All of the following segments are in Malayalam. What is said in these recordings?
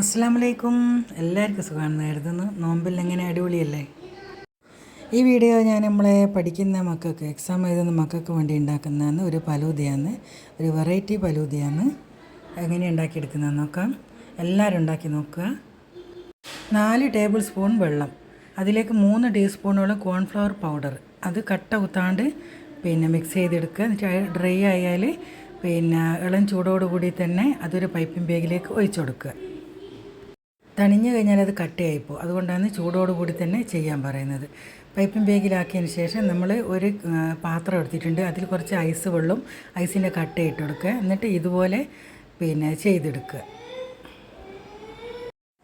അസ്സലാമലൈക്കും. എല്ലാവർക്കും സുഖമാണെന്ന് കരുതുന്നു. നോമ്പിൽ എങ്ങനെ അടിപൊളിയല്ലേ? ഈ വീഡിയോ ഞാൻ നമ്മളെ പഠിക്കുന്ന മക്കൾക്ക്, എക്സാം എഴുതുന്ന മക്കൾക്ക് വേണ്ടി ഉണ്ടാക്കുന്നതാണ്. ഒരു ഫലൂദയാണ്, ഒരു വെറൈറ്റി ഫലൂദയാണ്. എങ്ങനെ ഉണ്ടാക്കിയെടുക്കുന്നതെന്ന് നോക്കാം. എല്ലാവരും ഉണ്ടാക്കി നോക്കുക. 4 ടേബിൾ സ്പൂൺ വെള്ളം, അതിലേക്ക് 3 ടീസ്പൂണോളം കോൺഫ്ലവർ പൗഡർ, അത് കട്ട കുത്താണ്ട് മിക്സ് ചെയ്തെടുക്കുക. എന്നിട്ട് ഡ്രൈ ആയാൽ ഇളം ചൂടോടുകൂടി തന്നെ അതൊരു പൈപ്പിംഗ് ബാഗിലേക്ക് ഒഴിച്ചു കൊടുക്കുക. തണിഞ്ഞു കഴിഞ്ഞാൽ അത് കട്ടയായിപ്പോൾ, അതുകൊണ്ടാണ് ചൂടോടുകൂടി തന്നെ ചെയ്യാൻ പറയുന്നത്. പൈപ്പിംഗ് ബാഗിലാക്കിയതിന് ശേഷം നമ്മൾ ഒരു പാത്രം എടുത്തിട്ടുണ്ട്. അതിൽ കുറച്ച് ഐസ് വെള്ളം, ഐസിൻ്റെ കട്ട ഇട്ട് കൊടുക്കുക. എന്നിട്ട് ഇതുപോലെ ചെയ്തെടുക്കുക.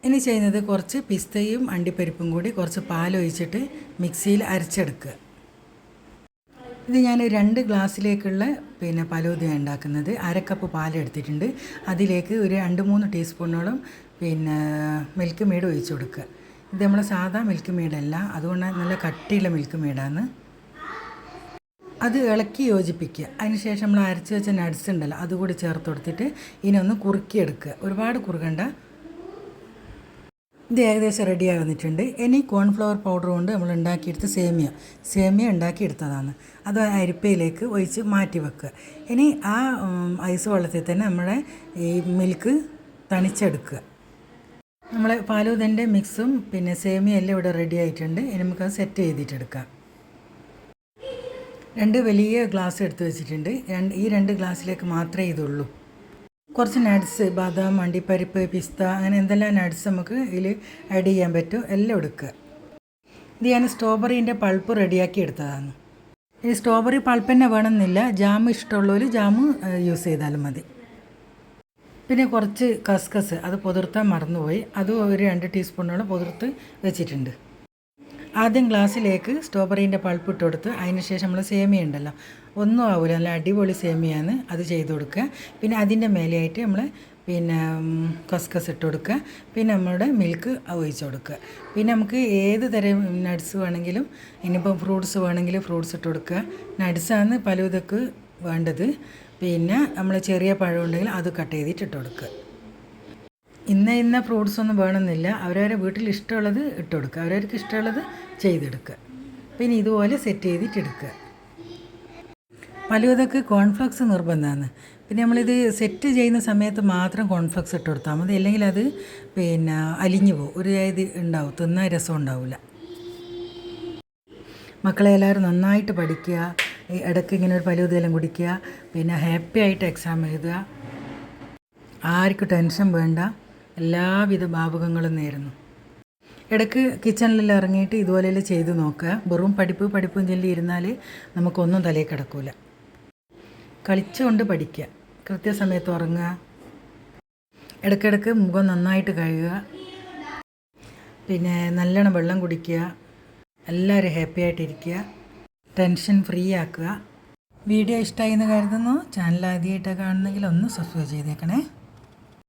ഇനി ചെയ്യുന്നത് കുറച്ച് പിസ്തയും അണ്ടിപ്പരിപ്പും കൂടി കുറച്ച് പാലൊഴിച്ചിട്ട് മിക്സിയിൽ അരച്ചെടുക്കുക. ഇത് ഞാൻ 2 ഗ്ലാസ്സിലേക്കുള്ള ഫലൂദ ഉണ്ടാക്കുന്നത്. 1/2 കപ്പ് പാലെടുത്തിട്ടുണ്ട്. അതിലേക്ക് ഒരു 2-3 ടീസ്പൂണോളം മിൽക്ക് മെയ്ഡ് ഒഴിച്ച് കൊടുക്കുക. ഇത് നമ്മൾ സാധാ മിൽക്ക് മെയ്ഡല്ല, അതുകൊണ്ട് നല്ല കട്ടിയുള്ള മിൽക്ക് മെയ്ഡാണ്. അത് ഇളക്കി യോജിപ്പിക്കുക. അതിനുശേഷം നമ്മൾ അരച്ച് വെച്ച നട്ട്സ് ഉണ്ടല്ലോ, അതുകൂടി ചേർത്ത് കൊടുത്തിട്ട് ഇതിനൊന്ന് കുറുക്കിയെടുക്കുക. ഒരുപാട് കുറുകണ്ട. ഇത് ഏകദേശം റെഡിയായി വന്നിട്ടുണ്ട്. ഇനി കോൺഫ്ലവർ പൗഡർ കൊണ്ട് നമ്മൾ ഉണ്ടാക്കിയെടുത്ത് സേമിയ ഉണ്ടാക്കിയെടുത്തതാണ്. അത് അരിപ്പയിലേക്ക് ഒഴിച്ച് മാറ്റി വെക്കുക. ഇനി ആ ഐസ് വെള്ളത്തിൽ തന്നെ നമ്മുടെ ഈ മിൽക്ക് തണിച്ചെടുക്കുക. നമ്മൾ ഫലൂദൻ്റെ മിക്സും സേമിയ എല്ലാം ഇവിടെ റെഡി ആയിട്ടുണ്ട്. ഇനി നമുക്കത് സെറ്റ് ചെയ്തിട്ടെടുക്കാം. 2 വലിയ ഗ്ലാസ് എടുത്ത് വെച്ചിട്ടുണ്ട്. ഈ 2 ഗ്ലാസ്സിലേക്ക് മാത്രമേ ഇതുള്ളൂ. കുറച്ച് നട്ട്സ്, ബാദാം, അണ്ടിപ്പരിപ്പ്, പിസ്ത, അങ്ങനെ എന്തെല്ലാം നട്ട്സ് നമുക്ക് ഇതിൽ ആഡ് ചെയ്യാൻ പറ്റും, എല്ലാം എടുക്കുക. ഇത് ഞാൻ സ്ട്രോബെറീൻ്റെ പൾപ്പ് റെഡിയാക്കി എടുത്തതാണ്. ഈ സ്ട്രോബെറി പൾപ്പ് തന്നെ വേണമെന്നില്ല, ജാം ഇഷ്ടമുള്ളവർ ജാം യൂസ് ചെയ്താലും മതി. പിന്നെ കുറച്ച് കസ്കസ്, അത് പൊതിർത്താൻ മറന്നുപോയി, അത് ഒരു 2 ടീസ്പൂണോളം പൊതിർത്ത് വെച്ചിട്ടുണ്ട്. ആദ്യം ഗ്ലാസ്സിലേക്ക് സ്ട്രോബെറീൻ്റെ പൾപ്പ് ഇട്ട് കൊടുത്ത് അതിന് ശേഷം നമ്മൾ സേമിയ ഉണ്ടല്ലോ, ഒന്നും ആവില്ല, നല്ല അടിപൊളി സേമിയാണ്, അത് ചെയ്ത് കൊടുക്കുക. പിന്നെ അതിൻ്റെ മേലെയായിട്ട് നമ്മൾ കസ്കസ് ഇട്ട് കൊടുക്കുക. പിന്നെ നമ്മളുടെ മിൽക്ക് ഒഴിച്ച് കൊടുക്കുക. പിന്നെ നമുക്ക് ഏത് തരം നട്ട്സ് വേണമെങ്കിലും, ഇനിയിപ്പം ഫ്രൂട്ട്സ് വേണമെങ്കിൽ ഫ്രൂട്ട്സ് ഇട്ട് കൊടുക്കുക. നട്ട്സാണ് ഫലൂദക്ക് വേണ്ടത്. പിന്നെ നമ്മൾ ചെറിയ പഴം ഉണ്ടെങ്കിൽ അത് കട്ട് ചെയ്തിട്ട് ഇട്ട് കൊടുക്കുക. ഇന്ന ഫ്രൂട്ട്സ് ഒന്നും വേണമെന്നില്ല, അവരവരെ വീട്ടിൽ ഇഷ്ടമുള്ളത് ഇട്ട് കൊടുക്കുക, അവരവർക്ക് ഇഷ്ടമുള്ളത് ചെയ്തെടുക്കുക. പിന്നെ ഇതുപോലെ സെറ്റ് ചെയ്തിട്ടെടുക്കുക. ഫലൂദക്ക് കോൺഫ്ലെക്സ് നിർബന്ധമാണ്. പിന്നെ നമ്മളിത് സെറ്റ് ചെയ്യുന്ന സമയത്ത് മാത്രം കോൺഫ്ലെക്സ് ഇട്ട് കൊടുത്താൽ മതി, അല്ലെങ്കിൽ അത് അലിഞ്ഞു പോകും, ഒരു ഇത് ഉണ്ടാവും, തിന്നാൻ രസം ഉണ്ടാവില്ല. മക്കളെ എല്ലാവരും നന്നായിട്ട് പഠിക്കുക, ഇടയ്ക്ക് ഇങ്ങനെ ഒരു ഫലൂദയെല്ലാം കുടിക്കുക, ഹാപ്പി ആയിട്ട് എക്സാം എഴുതുക. ആർക്കും ടെൻഷൻ വേണ്ട, എല്ലാവിധ ഭാവുകങ്ങളും നേരുന്നു. ഇടയ്ക്ക് കിച്ചണിലെല്ലാം ഇറങ്ങിയിട്ട് ഇതുപോലെയെല്ലാം ചെയ്ത് നോക്കുക. വെറും പഠിപ്പും ചൊല്ലി ഇരുന്നാൽ നമുക്കൊന്നും തലയിൽ കിടക്കില്ല. കളിച്ചുകൊണ്ട് പഠിക്കുക, കൃത്യസമയത്ത് ഉറങ്ങുക, ഇടയ്ക്കിടയ്ക്ക് മുഖം നന്നായിട്ട് കഴുകുക, നല്ലോണം വെള്ളം കുടിക്കുക. എല്ലാവരും ഹാപ്പി ആയിട്ടിരിക്കുക, ടെൻഷൻ ഫ്രീ ആക്കുക. വീഡിയോ ഇഷ്ടമായി എന്ന് കരുതുന്നു. ചാനൽ ആദ്യമായിട്ടാണ് കാണുന്നെങ്കിൽ ഒന്ന് സബ്സ്ക്രൈബ് ചെയ്തേക്കണേ.